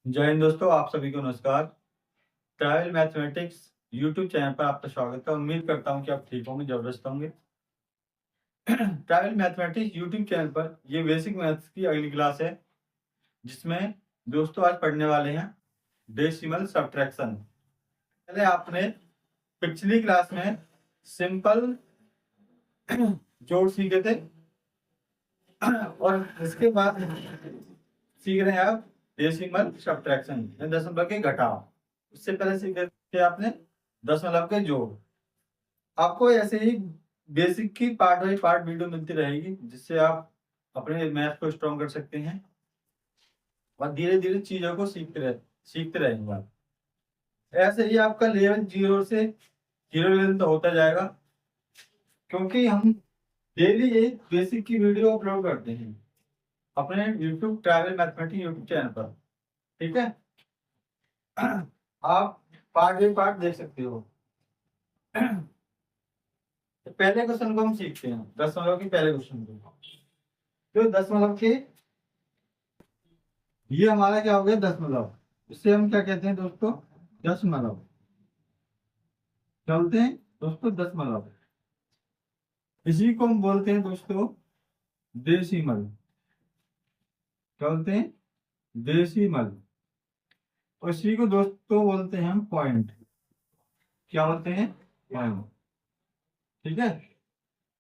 जय हिंद दोस्तों, आप सभी को नमस्कार। ट्रैवल मैथमेटिक्स यूट्यूब चैनल पर आपका स्वागत है। उम्मीद करता हूं कि आप ठीक होंगे, जबरदस्त होंगे। ट्रैवल मैथमेटिक्स यूट्यूब चैनल पर ये बेसिक मैथ्स की अगली क्लास है, जिसमें दोस्तों आज पढ़ने वाले हैं डेसिमल सब्ट्रैक्शन। पहले आपने पिछली क्लास में सिंपल जोड़ सीखे थे और इसके बाद सीख रहे हैं आप डेसिमल सब्ट्रैक्शन, दशमलव के घटाव। उससे पहले सीखे थे आपने दशमलव के जोड़। आपको ऐसे ही बेसिक की पार्ट बाई पार्ट वीडियो मिलती रहेगी, जिससे आप अपने मैथ को स्ट्रॉन्ग कर सकते हैं और धीरे धीरे चीजों को सीखते रहेंगे आप। ऐसे ही आपका लेवल जीरो से जीरो लेवल तो होता जाएगा, क्योंकि हम डेली एक बेसिक की वीडियो अपलोड करते हैं अपने YouTube travel mathematics YouTube channel पर। ठीक है, आप पार्ट बाई पार्ट देख सकते हो। तो पहले क्वेश्चन को हम सीखते हैं, दशमलव के पहले क्वेश्चन को। तो दशमलव के ये हमारा क्या हो गया, दशमलव। इससे हम क्या कहते हैं दोस्तों, दशमलव। चलते हैं दोस्तों, दशमलव। इसी को हम बोलते हैं दोस्तों डेसिमल। चलते हैं डेसिमल। और इसी को दोस्तों बोलते हैं हम पॉइंट। क्या बोलते हैं, पॉइंट। ठीक है,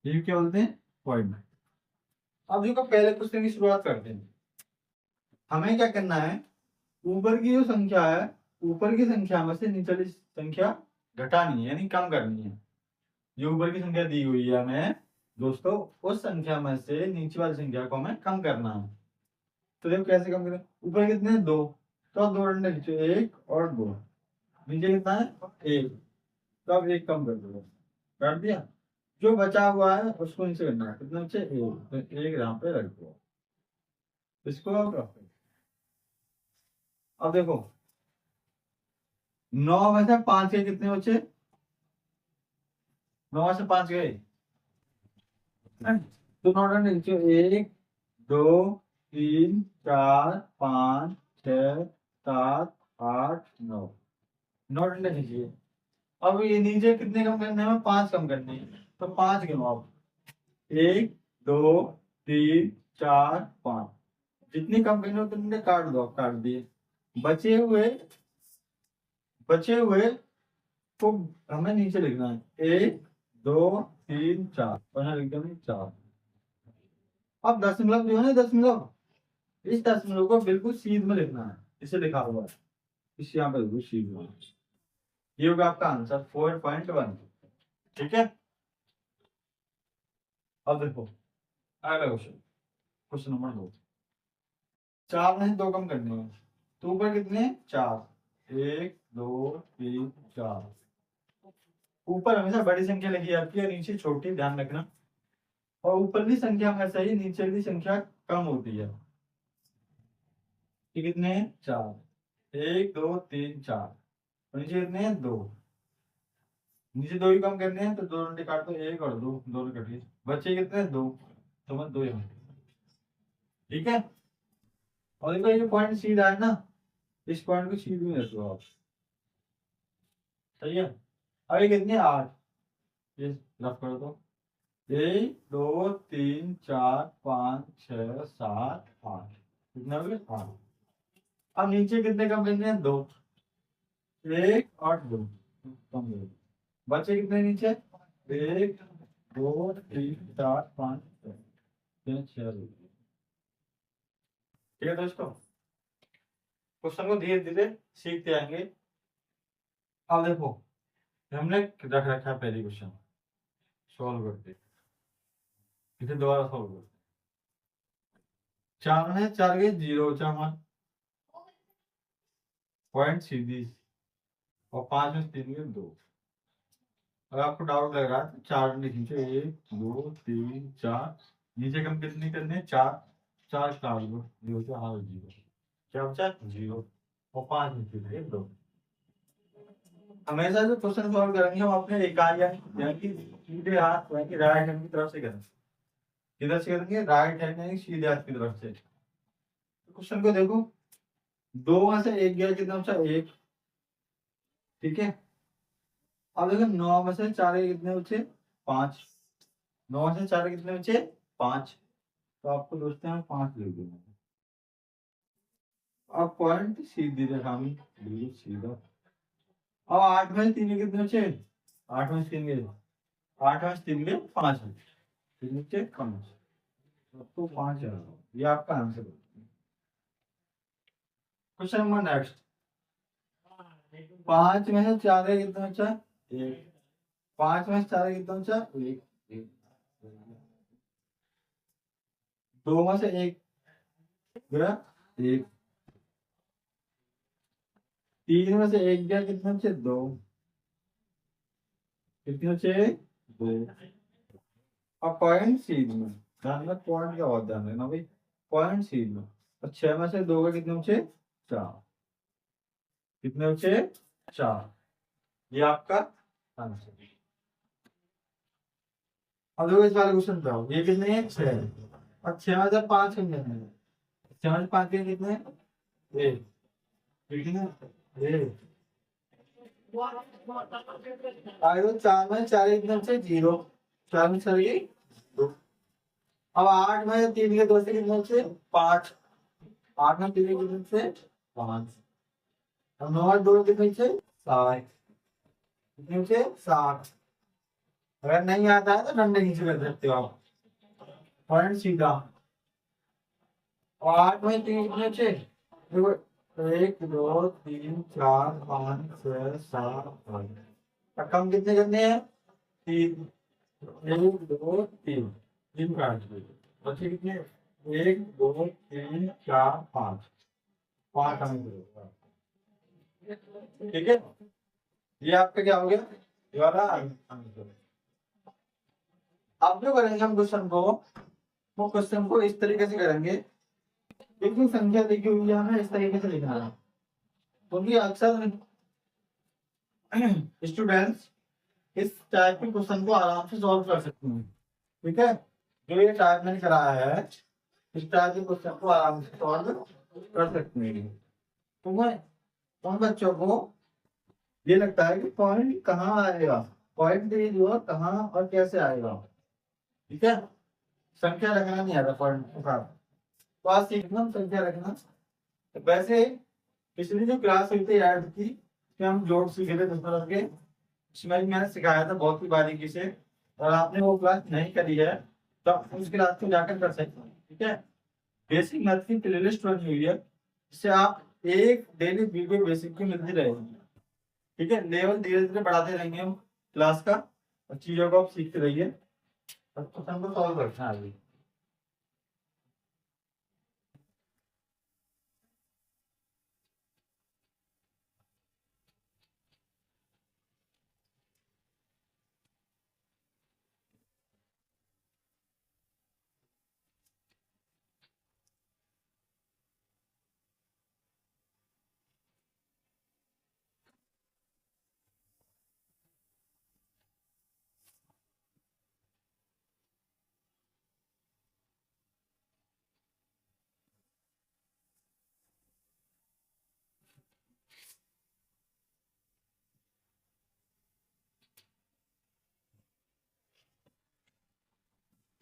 ये क्या बोलते हैं, पॉइंट। अब देखो पहले क्वेश्चन की शुरुआत करते हैं। हमें क्या करना है, ऊपर की जो संख्या है, ऊपर की संख्या में से निचली संख्या घटानी है, यानी कम करनी है। जो ऊपर की संख्या दी हुई है हमें दोस्तों, उस संख्या में से नीचे वाली संख्या को हमें कम करना है। तो देखो कैसे कम करें। ऊपर कितने हैं, दो, तो अब दो डंडे खींचो, एक और दो। नीचे कितना है, एक, तो अब एक कम कर दो, कर दिया। जो बचा हुआ है उसको नीचे करना है, कितना नीचे, एक, तो एक यहाँ पे रख दो। इसको अब रखो। अब देखो 9 में से 5 के कितने बचे, 9 से 5 गए, तो 9 डंडे खींचो, एक, दो, तीन, चार, पाँच, छह, सात, आठ, नौ। 9 डंडे खींचिए। अब ये नीचे कितने कम करने हैं, 5 कम करने हैं, तो 5 गिनो आप। एक, दो, तीन, चार, पाँच। जितनी कम करनी हो उतने काट दो, आप काट दिए। बचे हुए को हमें नीचे लिखना है, एक, दो, तीन, चार, और यहाँ लिख देंगे 4। अब दशमलव जो है ना, दशमलव, इस दशमलव को बिल्कुल सीध में लिखना है, इसे लिखा हुआ है, इस यहाँ पे बिल्कुल सीध में। ये होगा आपका आंसर 4.1। ठीक है, अब देखो अगला क्वेश्चन, क्वेश्चन नंबर 2। 4 में से 2 कम करने हैं, तो ऊपर कितने हैं, 4, 1, 2, 3, 4। ऊपर हमेशा बड़ी संख्या लिखी जाती है, नीचे छोटी, ध्यान रखना। और ऊपरली संख्या हमेशा ही नीचे की संख्या कम होती है। ये कितने हैं, 4, 1, 2, 3, 4। और नीचे कितने हैं, 2। नीचे 2 ही कम करने हैं, तो 2 घंटे काट दो, 1 और 2, दोनों कट गए। बचे कितने हैं, 2, तो मैं 2 यहाँ। ठीक है, और देखो ये पॉइंट सीधा है ना, इस पॉइंट को सीध में रखो आप। सही है। अब ये कितने, 8, ये रफ कर दो। 1, 2, 3, 4, 5, 6, 7, 8। कितना हो गया, 8। अब नीचे कितने कम करने हैं, 2, 1 और 2 कम कर दो। बचे कितने नीचे, 1, 2, 3, 4, 5, 6। ठीक है दोस्तों, क्वेश्चन को धीरे धीरे सीखते आएंगे। अब देखो हमने रख रखा है पहले क्वेश्चन, सॉल्व करते, इसे दोबारा सॉल्व करते। 4 में 4 गए, 0 बचा हमारा पॉइंट सीधी, और 5 में 3 गए, 2। अगर आपको डाउट लग रहा है तो 4 खींचो, 1, 2, 3, 4। नीचे कम कितनी करने हैं, 4, 4 काट दो, 0 से हार 0, क्या बचा, 0। और 5 में 3 2। हमेशा जो क्वेश्चन सॉल्व करेंगे हम अपने इकाई यानी कि सीधे हाथ यानी कि राइट हैंड की तरफ से करेंगे। किधर से करेंगे, राइट हैंड यानी सीधे हाथ की तरफ से। क्वेश्चन को देखो, दो में से एक गया कितना बचा? एक। ठीक है, अब देखो 9 में से 4 के कितने बचे? 5। 9 में से 4 के कितने बचे? 5। तो आपको दोस्तों हम 5 लिख देंगे। अब पॉइंट सीधी रेखा में बिल्कुल सीधा। अब 8 में से 3 के कितने बचे? 8 में से 3 के, 8 में से 3 के 5 है, 3 बचे 5, तो 5 है। ये आपका आंसर है। Question number next. 5 में से 4 के कितने बचा? 1। 5 में से 4 के कितने बचा? 1। 2 में से 1 गया 1। 3 में से 1 गया कितने बचे? 2। कितने बचे? 2। अब पॉइंट सीध में ध्यान में, पॉइंट का बहुत ध्यान देना भाई। पॉइंट सीध में, और 6 में से 2 के कितने बचे? 4। कितने बचे? 4। ये आपका आंसर। अब देखो इस वाले क्वेश्चन पे आओ, ये कितने हैं? 6। और 6 में से 5 कितने हैं? 6 में से 5 के कितने? 1। कितने? 1। आगे तो 4 में 4 के कितने बचे? 0। 4 में 4 के 2। अब 8 में 3 के 2 से कितने बचे? 5। 8 में 3 के कितने बचे? 5। अब 9 और 2 कितने बचे? 7। कितने बचे? 7। अगर नहीं आता है तो डंडे नीचे कर सकते हो आप। पॉइंट सीधा। और 8 में 3 कितने बचे? देखो, 1 2 3 4 5 6 7 8। कम कितने करने हैं? 3। 1 2 3, 3 काट दो। बचे कितने? 1 2 3 4 5, 5 हमें मिलेगा। ठीक है, ये आपका क्या हो गया? ये वाला आंसर। अब जो करेंगे हम क्वेश्चन को, वो क्वेश्चन को इस तरीके से करेंगे। एक भी संख्या दी हुई है, हमें इस तरीके से लिखना है, क्योंकि अक्सर स्टूडेंट्स इस टाइप के क्वेश्चन को आराम से सॉल्व कर सकते हैं। ठीक है, जो ये टाइप मैंने कराया है, इस टाइप के क्वेश्चन को आराम से सॉल्व कर सकते हैं। तो मैं उन बच्चों को ये लगता है कि पॉइंट कहाँ आएगा, पॉइंट जो है कहाँ और कैसे आएगा। ठीक है, संख्या रखना नहीं आता पॉइंट का, तो आज सीखना संख्या रखना। वैसे पिछली जो क्लास हुई थी ऐड की, उसमें हम जोड़ सीखे थे 10 के, उसमें भी मैंने सिखाया था बहुत ही बारीकी से। और आपने वो क्लास नहीं करी है तो आप उस क्लास को जाकर कर सकते हैं। ठीक है, बेसिक मैथ की प्लेलिस्ट बनी हुई है, जिससे आप एक डेली वीडियो बेसिक की मिलती रहेगी। ठीक है, लेवल धीरे धीरे बढ़ाते रहेंगे हम क्लास का, और चीजों को आप सीखते रहिए, और क्वेश्चन को सॉल्व करना है अभी।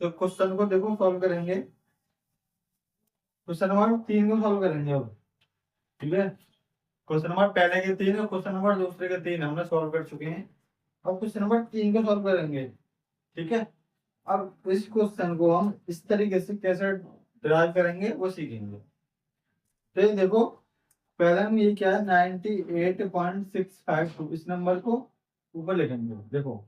तो क्वेश्चन को देखो सॉल्व करेंगे। क्वेश्चन नंबर 3 को सॉल्व करेंगे अब। ठीक है, क्वेश्चन नंबर पहले के 3 और क्वेश्चन नंबर दूसरे के 3 हमने सॉल्व कर चुके हैं। अब क्वेश्चन नंबर 3 को सॉल्व करेंगे। ठीक है, अब इस क्वेश्चन को हम इस तरीके से कैसे ड्राइव करेंगे वो सीखेंगे। तो ये देखो, पहले हम ये क्या है 98.652, इस नंबर को ऊपर लिखेंगे। देखो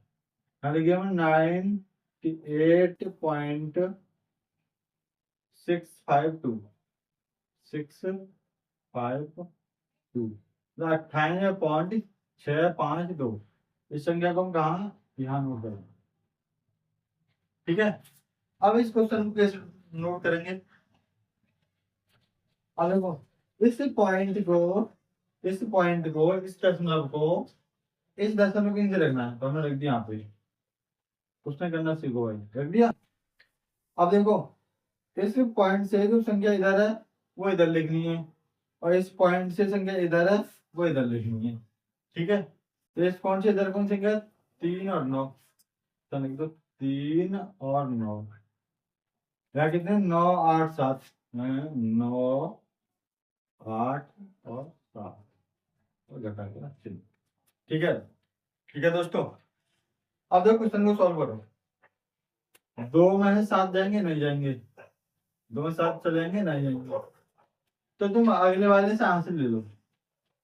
यहाँ लिखे हम 98.652, 652, 98.652, इस संख्या को हम कहाँ यहाँ नोट करेंगे। ठीक है, अब इस क्वेश्चन को कैसे नोट करेंगे? अब देखो, इस पॉइंट को इस दशमलव को इस दशमलव के नीचे रखना है, तो हमने रख दिया यहाँ पे। उसने करना सीखो भाई, रख दिया। अब देखो, इस पॉइंट से जो संख्या इधर है वो इधर लिखनी है, और इस पॉइंट से संख्या इधर है वो इधर लिखनी है। ठीक है, तो इस पॉइंट से इधर कौन संख्या, 3 और 9, तो लिख दो 3 और 9, या कितने 9 8 7, 9 8 और 7 और घटा के चिन्ह। ठीक है, ठीक है दोस्तों, अब देखो क्वेश्चन को सॉल्व करो। 2 में से 7 जाएंगे नहीं जाएंगे, 2 में से 7 चलेंगे नहीं जाएंगे, तो तुम अगले वाले से हासिल ले लो,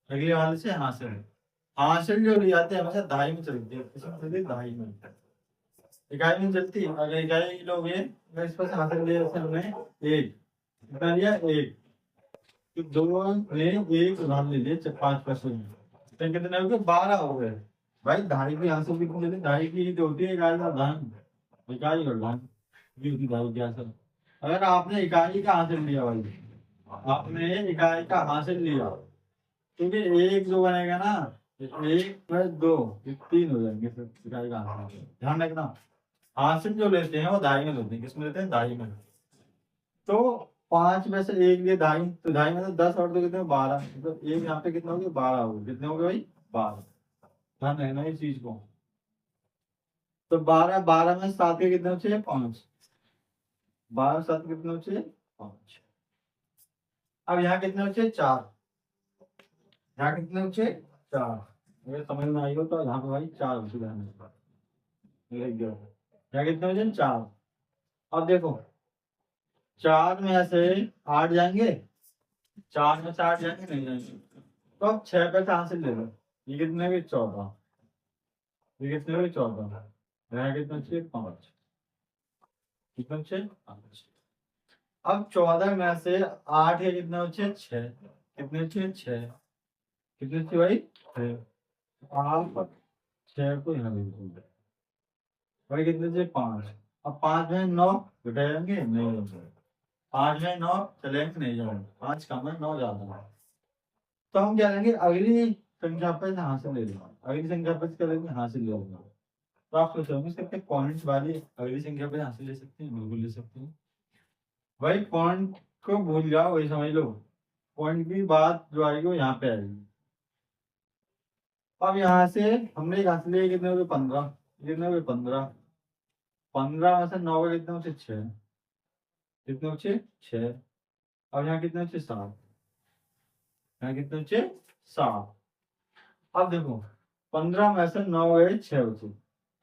अगले वाले से हासिल, हासिल जो ले जाते हैं हमेशा दाई में चलती है, इसमें चलती है दाई में, इकाई में चलती है। अगर इकाई लोगे अगर इस पर से हासिल लिया जैसे हमने एक, कितना लिया एक, तो 2 में एक उदाहरण ले लिए 5%, तो कितने हो गए 12 हो गए। भाई ढाई की हासिल भी कितनी होती है, ढाई की जो होती है इकाई का धन, इकाई और धन ये होती है ढाई की हासिल। अगर आपने इकाई का हासिल लिया भाई, आपने इकाई का हासिल लिया, क्योंकि एक जो बनेगा ना, एक प्लस 2 ये 3 हो जाएंगे, फिर इकाई का हासिल ध्यान रखना। हासिल जो लेते हैं वो दाई में लेते हैं, किसमें लेते हैं, दाई में। तो 5 में से एक लिए दाई, तो दाई में से 10 और 2 कितने 12, तो एक यहाँ पे कितने हो गए 12 हो गए, कितने हो गए भाई 12, ध्यान रखना इस चीज को। तो 12 12 में 7 के कितने बचे 5, 12 7 कितने बचे 5। अब यहाँ कितने बचे 4, यहाँ कितने बचे 4, अगर समझ में आई हो तो यहाँ पे भाई 4 बचे, लिख दो यहाँ कितने बचे 4। अब देखो 4 में से 8 जाएंगे, 4 में से 8 जाएंगे नहीं जाएंगे, तो अब 6 पे कहाँ से ले लो, ये कितने हुए 14, ये कितने हुए 14, यहाँ कितने बचे 5, कितने बचे 5। अब 14 में से 8 है कितने बचे 6, कितने बचे 6, कितने बचे भाई 6, आप 6 को यहाँ लिख दो भाई, कितने बचे 5। अब 5 में 9 घटाएंगे नहीं होंगे, 5 में 9 चलेंगे नहीं जाएंगे, 5 कम है 9 ज्यादा है, तो हम क्या करेंगे अगली संख्या पर हासिल ले लेंगे, अगली संख्या पर क्या लेंगे हासिल ले लेंगे। तो आप सोच रहे होंगे पॉइंट्स वाली अगली संख्या पर हासिल ले सकते हैं, बिल्कुल ले सकते हैं भाई, पॉइंट को भूल जाओ वही समझ लो, पॉइंट की बात जो आएगी वो यहाँ पे आएगी। अब यहाँ से हमने एक हासिल लिया कितने हो गए 15, कितने हो गए 15, 15 में से 9 का कितने बचे 6, कितने बचे 6। अब यहाँ कितने बचे 7, यहाँ कितने बचे 7। अब देखो 15 में से 9 गए 6 बचे,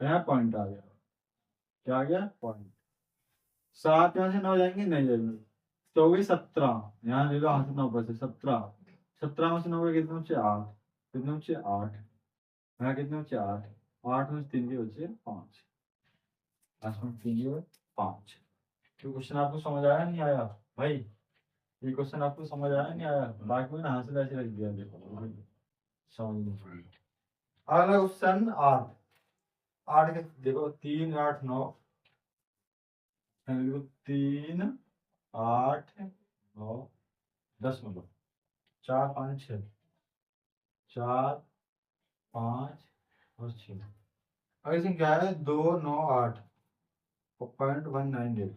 यहाँ पॉइंट आ गया, क्या आ गया पॉइंट। 7 में से 9 जाएंगे नहीं जाएंगे, तो हो गई 17, यहाँ ले लो हाथ 9 पर से 17, 17 में से 9 गए कितने बचे 8, कितने बचे 8, यहाँ कितने बचे 8, 8 में से 3 के बचे 5, 8 में 3 के 5। तो क्वेश्चन आपको समझ आया नहीं आया भाई, ये क्वेश्चन आपको समझ आया नहीं आया, बाकी मैंने हासिल ऐसे रख दिया देखो समझ नहीं। अगला क्वेश्चन 8, 8 के देखो 3 8 9, 3 8 9 10 मतलब 4 5 6, 4 5 और 6, अगर इसमें क्या है 2 9 8 .198,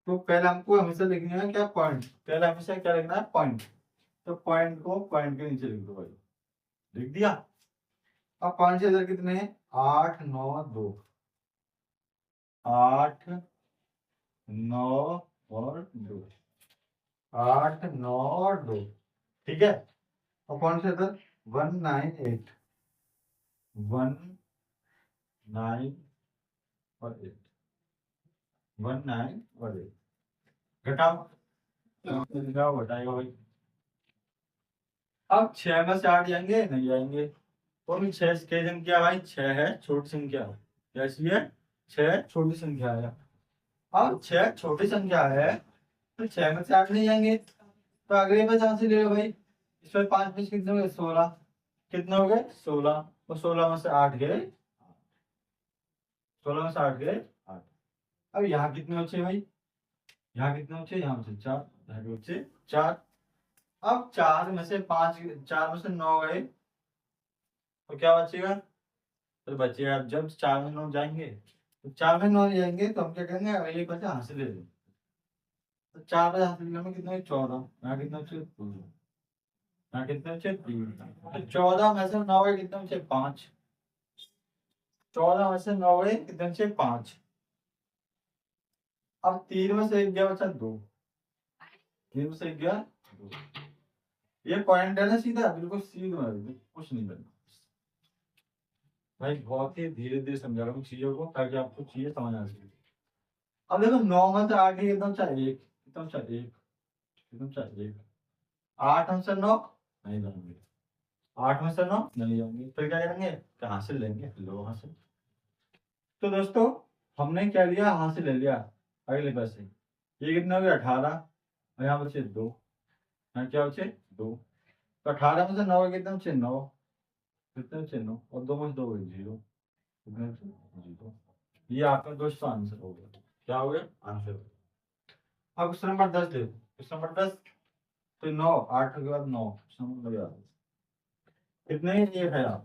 तो पहले हमको हमेशा लिखना है क्या पॉइंट, पहले हमेशा क्या लिखना है पॉइंट, तो पॉइंट को पॉइंट के नीचे लिख दो भाई, लिख दिया। अब 5 से इधर कितने हैं 8 9 2, 8 9 और 2, 8 9 और 2, ठीक है। और कौन से इधर 198, 1 9 और 8, 1 9 और 8 घटाओ, घटाओ घटाएगा भाई। अब 6 में से 8 जाएंगे नहीं जाएंगे, तो भी 6 की संख्या भाई 6 है छोटी संख्या, कैसी है 6 छोटी संख्या है। अब 6 छोटी संख्या है तो 6 में से 8 नहीं जाएंगे, तो अगले में जहां से ले लो भाई, इसमें 5 में से कितने हो गए 16, कितने हो गए 16, तो 16 में से 8 गए, 16 में से 8 गए 8। अब यहाँ कितने बचे भाई, यहाँ कितने बचे, यहाँ बचे 4, यहाँ के बचे 4। अब 4 में से 5, 4 में से 9 गए, तो क्या बचेगा, तो बचेगा जब 4 में 9 जाएंगे, तो 4 में 9 जाएंगे तो हम क्या करेंगे अगले बचे हासिल ले लेंगे, तो 4 बजे हासिल करने में कितना है 14, यहाँ कितना बचे 2, यहाँ कितना बचे 3। तो 14 में से 9 है कितना बचे 5, 14 में से 9 है कितना बचे 5। अब 3 में से 1 गया बचा 2, 3 में से 1 गया 2। ये पॉइंट है ना सीधा, बिल्कुल सीधा कुछ नहीं करना भाई, बहुत ही धीरे धीरे समझा रहा हूँ चीजों को ताकि आपको चीजें समझ आ सके। अब देखो 9 में से आगे एकदम चाहिए 1, एकदम चाहिए 1, एकदम चाहिए 1। 8 में से 9 नहीं जाएंगे, 8 में से 9 नहीं जाएंगे, फिर क्या करेंगे, कहाँ से लेंगे, लो वहां से। तो दोस्तों हमने क्या लिया, हाथ से ले लिया अगले पैसे। ये कितना हो गया 18, और यहाँ बचे 2, यहाँ क्या बचे 2। तो 18 में से 9 कितना बचे 9, कितने बचे 9, और 2 में से 2 गए 0, कितने बचे 0। ये आपका दोस्तों आंसर हो गया। क्या हो गया, आंसर हो गया। अब क्वेश्चन नंबर 10 देखो, क्वेश्चन नंबर 10। तो 9, 8 के बाद 9, समझ लो यार कितने हैं, 1000,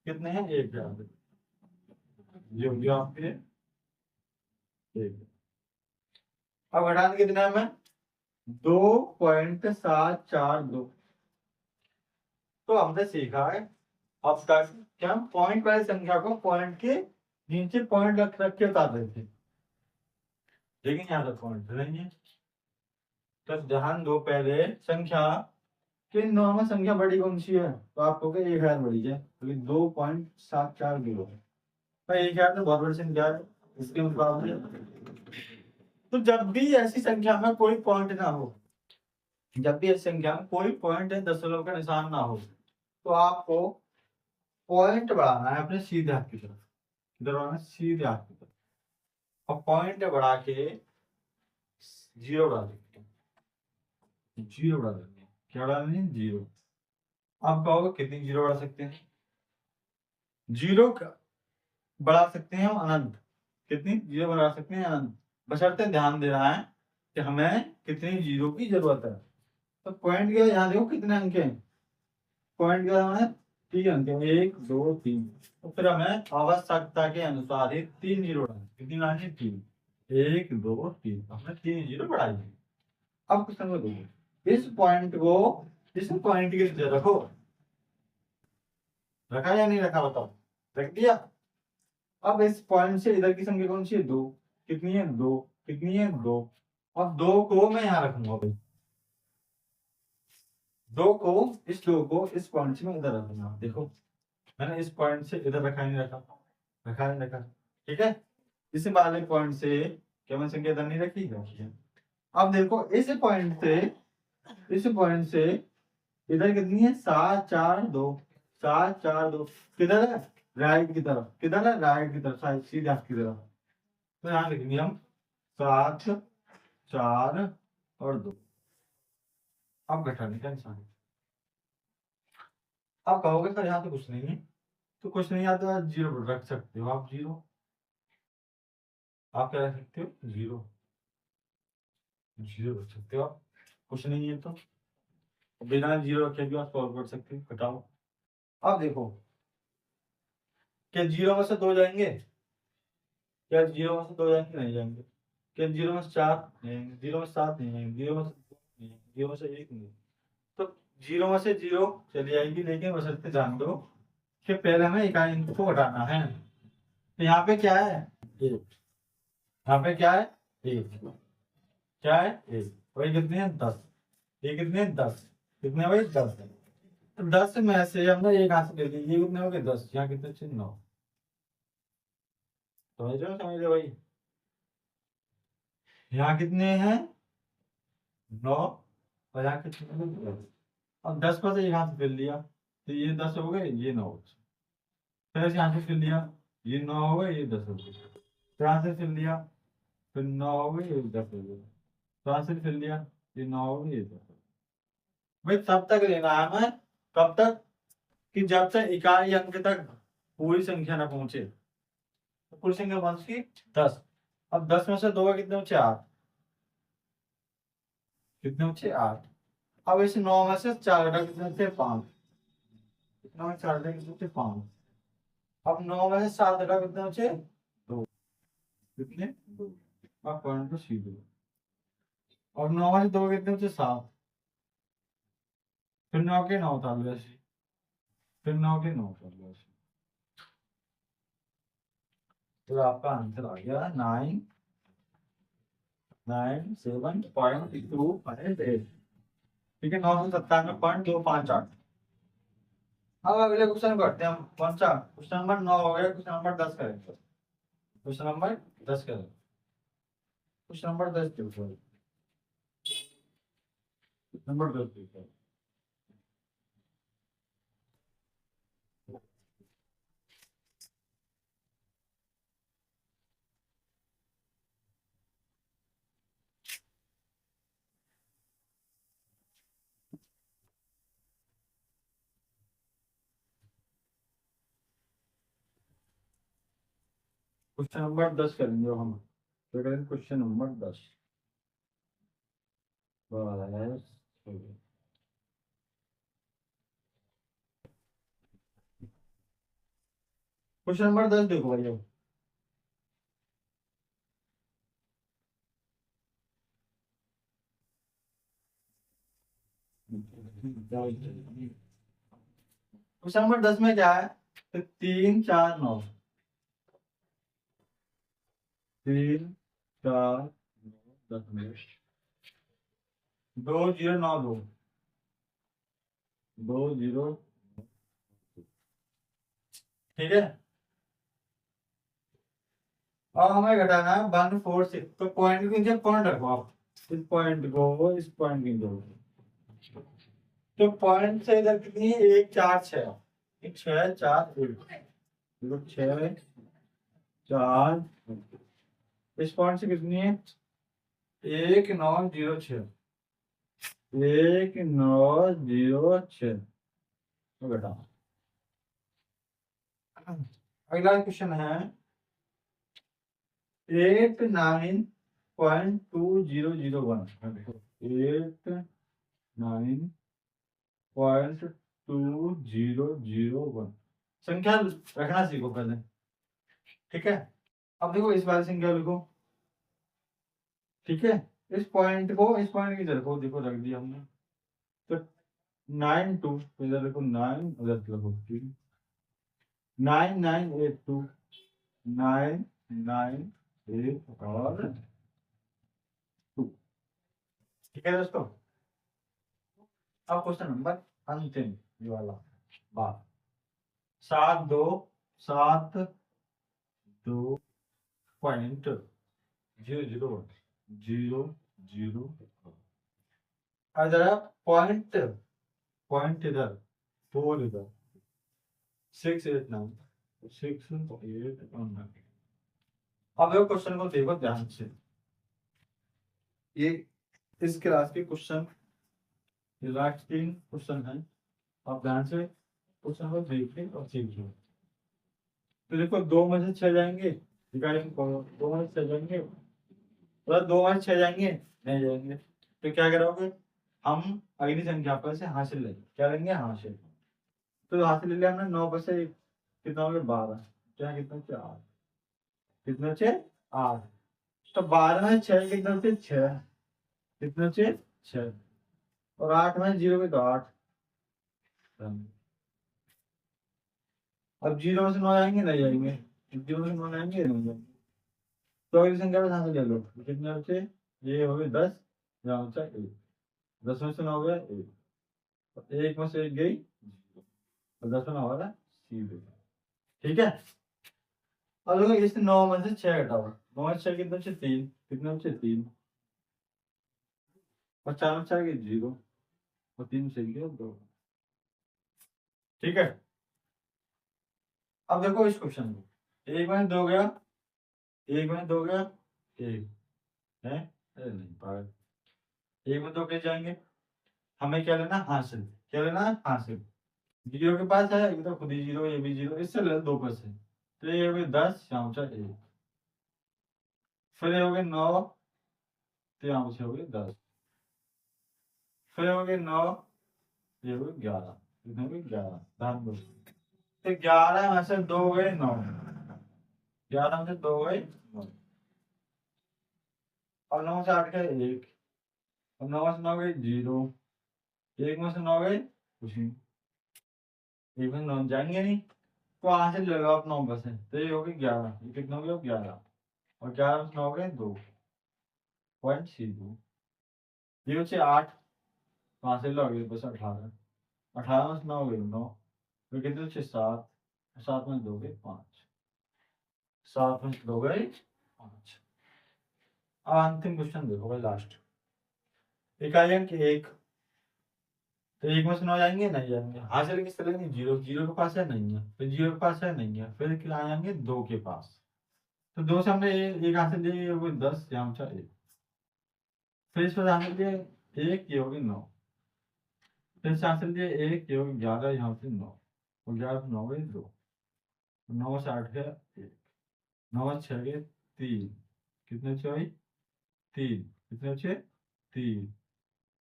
कितने हैं 1000, ये हो गया आपके 1। अब घटाने कितना है हमें, 2.742। तो हमने सीखा है अब तक कि हम पॉइंट वाली संख्या को पॉइंट के नीचे पॉइंट रख रख के बता देते थे, लेकिन यहाँ तक पॉइंट नहीं है। तो ध्यान दो, पहले संख्या कि नॉर्मल संख्या बड़ी कौन सी है, तो आपको 1000 बड़ी है, तो 2.740 है भाई। 1000 तो बहुत बड़ी संख्या है इसके मुकाबले। तो जब भी ऐसी संख्या में कोई पॉइंट ना हो, जब भी ऐसी संख्या में कोई पॉइंट है दशमलव का निशान ना हो, तो आपको पॉइंट बढ़ाना है अपने सीधे हाथ की तरफ, इधर बढ़ाना है सीधे हाथ की तरफ, और पॉइंट बढ़ा के 0 डाल देंगे, 0 डाल देंगे, क्या डालेंगे 0। आप कहोगे कितनी 0 बढ़ा सकते हैं, 0 बढ़ा सकते हैं हम अनंत, कितनी 0 बढ़ा सकते हैं अनंत, बशर्ते ध्यान दे रहा है कि हमें कितनी 0 की जरूरत है। तो पॉइंट के यहाँ देखो कितने अंक हैं, पॉइंट के हमें 3 अंक हैं, 1 2 3। तो फिर हमें आवश्यकता के अनुसार ही 3 0 डालें, कितनी डालनी 3, 1 2 3, हमने 3 0 बढ़ाई। अब क्वेश्चन नंबर 2, इस पॉइंट को इस पॉइंट की जगह रखो, रखा या नहीं रखा बताओ, रख दिया। अब इस पॉइंट से इधर की संख्या कौन सी है 2, कितनी है 2, कितनी है 2। अब 2 को मैं यहाँ रखूंगा भाई, 2 को इस पॉइंट से मैं इधर रखूंगा। देखो मैंने इस पॉइंट से इधर रखा नहीं रखा, रखा नहीं रखा, ठीक है। इस वाले पॉइंट से क्या मैं संख्या इधर नहीं रखी, रखी है। अब देखो इस पॉइंट से इधर कितनी है 7 4 2, 7 4 2, किधर है राइट की तरफ, किधर है राइट की तरफ, सीधे हाथ की तरफ। तो यहाँ लिखेंगे हम 7 4 और 2। अब घटाने का निशान, आप कहोगे सर यहाँ तो कुछ नहीं है, तो कुछ नहीं आता है 0 रख सकते हो आप, 0 आप क्या रख सकते हो 0, 0 रख सकते हो आप, कुछ नहीं है तो बिना 0 रखे भी आप सॉल्व कर सकते हो, घटाओ। अब देखो क्या 0 में से 2 जाएंगे, क्या 0 में से 2 जाएंगे, नहीं जाएंगे। क्या 0 में से 4 नहीं आएंगे, 0 में से 7 नहीं आएंगे, 0 में से 2 नहीं आएंगे, 0 में से 1 नहीं। तो 0 में से 0 चली आएगी, लेकिन बशर्ते जान दो कि पहले हमें इकाई अंक को घटाना है। तो यहाँ पे क्या है 1, यहाँ पे क्या है 1, क्या है 1, वही कितने हैं 10, ये कितने हैं 10, कितने भाई 10। तो 10 में से हमने एक हाथ से ले लिया, ये कितने हो गए 10, यहाँ कितने अच्छे 9। समझ रहे हो, समझ रहे हो भाई, यहाँ कितने हैं 9, और यहाँ कितने हैं 10। अब 10 पर से एक हाथ से फिर लिया, तो ये 10 हो गए, ये 9 हो गए। फिर यहाँ से फिर लिया, ये 9 हो गए, ये 10 हो गए। फिर यहाँ से फिर लिया, फिर 9 हो गए, ये 10 हो गए। फिर यहाँ से फिर लिया, ये 9 हो गए, ये 10 हो गए। भाई तब तक लेना है हमें, कब तक, कि जब तक इकाई अंक तक पूरी संख्या ना पहुंचे। तो पूरी संख्या कौन सी 10। अब 10 में से 2 कितने बचे 8, कितने बचे 8। अब इस 9 में से 4 घटा कितने बचे 5, कितना में 4 घटा कितने बचे 5। अब 9 में से 7 घटा कितने बचे 2, कितने 2। अब पॉइंट को सीधे और 9 में से 2 कितने बचे? 7। फिर 9 के 9 उतार लो ऐसे, फिर 9 के 9 उतार लो ऐसे। तो आपका आंसर आ गया 997.258। ठीक है, 997.258। अब अगले क्वेश्चन करते हैं हम। कौन सा? क्वेश्चन नंबर 9 हो गया, क्वेश्चन नंबर 10 करेंगे। क्वेश्चन नंबर 10 करेंगे। क्वेश्चन नंबर 10 देखो, नंबर 10 देखो। क्वेश्चन नंबर 10 करेंगे हम। तो करेंगे क्वेश्चन नंबर 10 बस। क्वेश्चन नंबर 10 देखो भाई। क्वेश्चन नंबर 10 में क्या है? तो 3 4 9, 3 4 9 10 में 2 0 9 2, 2 0। ठीक है, अब हमें घटाना है 1 4 6। तो पॉइंट के नीचे पॉइंट रखो आप, इस पॉइंट को इस पॉइंट के नीचे। तो पॉइंट से इधर कितनी है? 1 4 6, 6 4 1, 6 4। इस पॉइंट से कितनी है? 1 9 0 6, 1 9 0 6। तो घटा। अगला क्वेश्चन है 89.2001। 89.2001 संख्या रखना सीखो पहले। ठीक है, अब देखो इस वाली संख्या लिखो। ठीक है, इस पॉइंट को इस पॉइंट की तरफ देखो, रख दिया हमने। तो 9 2 इधर देखो, 9 उधर लिखो 3, 9 9 8 2, 9 9 8 और 2। ठीक है दोस्तों, अब क्वेश्चन नंबर अंतिम ये वाला बात। 7 2 7 2 पॉइंट 0 0 0 0। इधर पॉइंट, पॉइंट इधर, 4 इधर, 6 8 9, 6 8 और 9। अब ये क्वेश्चन को देखो ध्यान से। ये इस क्लास के क्वेश्चन, ये लास्ट 3 क्वेश्चन है। आप ध्यान से क्वेश्चन को देखिए और सीखिए। तो देखो 2 में से 6 जाएंगे, रिगार्डिंग 2 में से 6 जाएंगे, मतलब 2 में से 6 जाएंगे नहीं जाएंगे। तो क्या करोगे? हम अगली संख्या पर से हासिल लेंगे। क्या लेंगे? हासिल। तो हासिल ले लिया हमने। 9 पर से कितना हो गया? 12। क्या कितना? 4। कितना? 6 8। तो 12 में 6 कितना? 6 कितना? 6। और 8 में 0 के तो 8। अब 0 में से 9 आएंगे नहीं जाएंगे, 0 से 9 आएंगे नहीं जाएंगे। तो अगली संख्या में हासिल ले लो। कितने बचे? ये हो गए 10, यहाँ बचा 1। 10 में से 9 गया 1, 1 में से 1 गई, और 10 में 9 वाला सीधे। ठीक है, अब देखो इस 9 में से 6 घटाओ। 9 में से 6 कितने बचे? 3। कितने बचे? 3। और 4 में 4 गए 0, और 3 से गया 2। ठीक है, अब देखो इस क्वेश्चन में 1 में 2 गया, 1 में 2 गया 1 है। अरे नहीं पागल, 1 में 2 कैसे जाएंगे? हमें क्या लेना? हासिल। क्या लेना? हासिल। 0 के पास है, ये तो खुद ही 0, ये भी 0, इससे ले 2 पर से। तो ये हो गए 10, यहाँ बचा 1। फिर ये हो गए 9, तो यहाँ बचे हो गए 10। फिर हो गए 9, ये हो गए 11। कितने हो गए? 11। ध्यान दो, तो 11 में से 2 गए 9, 11 में से 2 गए 9, और 9 से 8 गए 1, अब 9 में से 9 गए 0, 1 में से 9 गए कुछ नहीं, 1 में से 9 जाएंगे नहीं, तो वहां से लगाओ आप 9 में से, तो ये हो गई 11, ये कितना हो गया 11, और 11 में से 9 गए 2.02, ये बचे 8, वहां से लगे बस 18, 18 में से 9 गए 9, तो कितने बचे 7, 7 में 2 गए 5, 7 में से 2 गए 5। अब अंतिम क्वेश्चन देखो भाई लास्ट, इकाई अंक 1, तो 1 में से 9 जाएंगे नहीं जाएंगे, हासिल किस तरह नहीं, 0, 0 के पास है नहीं है, फिर 0 के पास है नहीं है, फिर क्या आएंगे 2 के पास, तो 2 से हमने एक हासिल लिया, ये हो गई 10, यहाँ बचा 1, फिर इस पर हासिल लिया 1, ये हो गई 9, फिर से हासिल लिया 1, ये हो गई 11, यहाँ से 9, और 11 से 9 गए 2, 9 से 8 गया 1, 9 से 6 गए 3, कितने बचे भाई 3, कितने बचे 3।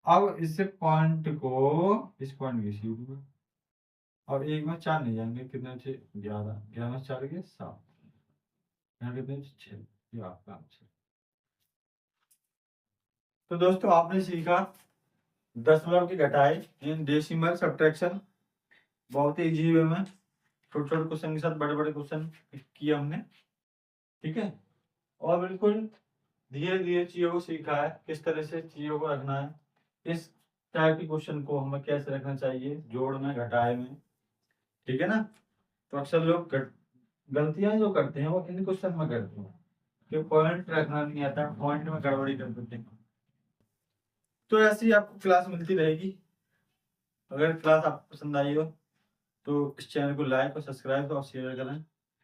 अब इस पॉइंट को इस पॉइंट की सीध में, और 1 में 4 नहीं जाएंगे, कितने बचे 11, 11 में 4 गए 7, यहाँ कितने बचे 6, ये आपका आंसर। तो दोस्तों आपने सीखा दशमलव की घटाई इन डेसिमल सब्ट्रैक्शन, बहुत ही इजी वे में, छोटे छोटे क्वेश्चन के साथ बड़े बड़े क्वेश्चन किए हमने, ठीक है, और बिल्कुल धीरे धीरे चीजों को सीखा है, किस तरह से चीजों को रखना है, इस टाइप के क्वेश्चन को हमें कैसे रखना चाहिए, जोड़ में घटाए में, ठीक है ना। तो अक्सर लोग गलतियां जो करते हैं वो इन क्वेश्चन में करते हैं, कि पॉइंट रखना नहीं आता, पॉइंट में गड़बड़ी कर देते हैं। तो ऐसी आपको क्लास मिलती रहेगी, अगर क्लास आपको पसंद आई हो तो इस चैनल को लाइक और सब्सक्राइब और शेयर करें।